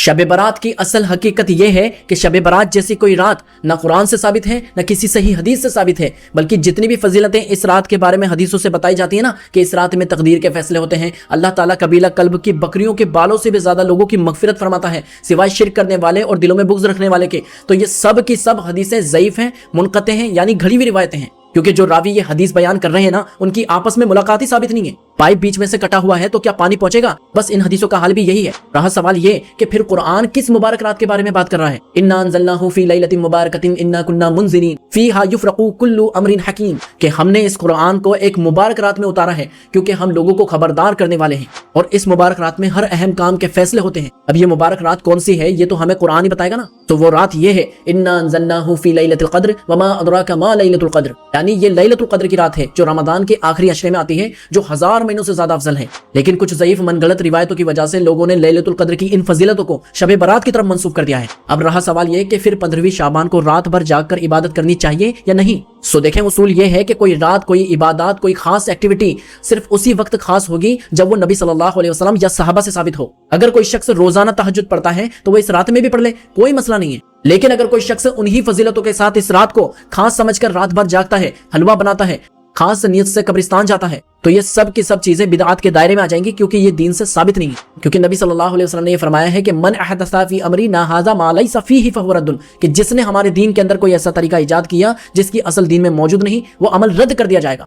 शब बारात की असल हकीकत यह है कि शब बारात जैसी कोई रात ना कुरान से साबित है ना किसी सही हदीस से साबित है, बल्कि जितनी भी फजीलतें इस रात के बारे में हदीसों से बताई जाती है ना कि इस रात में तकदीर के फैसले होते हैं, अल्लाह ताला कबीला कल्ब की बकरियों के बालों से भी ज्यादा लोगों की मगफिरत फरमाता है सिवाय शिरक करने वाले और दिलों में बुग़्ज़ रखने वाले के। तो ये सब की सब हदीसें ज़ईफ़ हैं, मुनक़ते हैं, यानी घड़ी हुई रिवायतें हैं, क्योंकि जो रावी ये हदीस बयान कर रहे हैं ना उनकी आपस में मुलाकात ही साबित नहीं है। पाइप बीच में से कटा हुआ है तो क्या पानी पहुंचेगा? बस इन हदीसों का हाल भी यही है। रहा सवाल ये कि फिर कुरान किस मुबारक रात के बारे में बात कर रहा है। इन्ना अंज़लनाहु फी लैलतिन मुबारकतिन इन्ना कुन्ना मुनज़िरीन फीहा युफ़रक़ु कुल्लु अम्रिन हकीम, कि हमने इस कुरान को एक मुबारक रात में उतारा है क्योंकि हम लोगों को खबरदार करने वाले हैं और इस मुबारक रात में हर अहम काम के फैसले होते हैं। अब ये मुबारक रात कौन सी है ये तो हमें कुरान ही बताएगा ना। तो वो रात ये है इन्ना अंज़लनाहु फी लैलतिल क़द्र वमा अदराका मा लैलतुल क़द्र, यानी ये लैलतुल क़द्र की रात है जो रमजान के आखिरी अशरे में आती है, जो 1000 महीनों से ज्यादा अफजल है। लेकिन कुछ ज़ईफ़ मनगलत रिवायतों की वजह से लोगों ने लैलतुल क़द्र की इन फजीलतों को शब बारात की तरफ मंसूब कर दिया है। अब रहा सवाल ये कि फिर 15वीं शाबान को रात भर जागकर इबादत करनी चाहिए या नहीं। सो देखें, उसूल ये है कि कोई रात, कोई इबादत, कोई खास एक्टिविटी सिर्फ उसी वक्त खास होगी जब वो नबी सल्लल्लाहु अलैहि वसल्लम या सहाबा से साबित हो। अगर कोई शख्स रोजाना तहज्जुद पढ़ता है तो वो इस रात में भी पढ़ ले, कोई मसला नहीं है। लेकिन अगर कोई शख्स उन्हीं फजीलतों के साथ इस रात को खास समझकर रात भर जागता है, हलवा बनाता है, खास नियत से कब्रिस्तान जाता है, तो ये सब की सब चीजें बिदअत के दायरे में आ जाएंगी, क्योंकि ये दीन से साबित नहीं है। क्योंकि नबी सल्लल्लाहु अलैहि वसल्लम ने ये फरमाया है कि मन अहदसा फी अमरिना हाज़ा मा लैसा फीही फहुव रद्दुन, कि जिसने हमारे दीन के अंदर कोई ऐसा तरीका इजाद किया जिसकी असल दीन में मौजूद नहीं, वो अमल रद्द कर दिया जाएगा।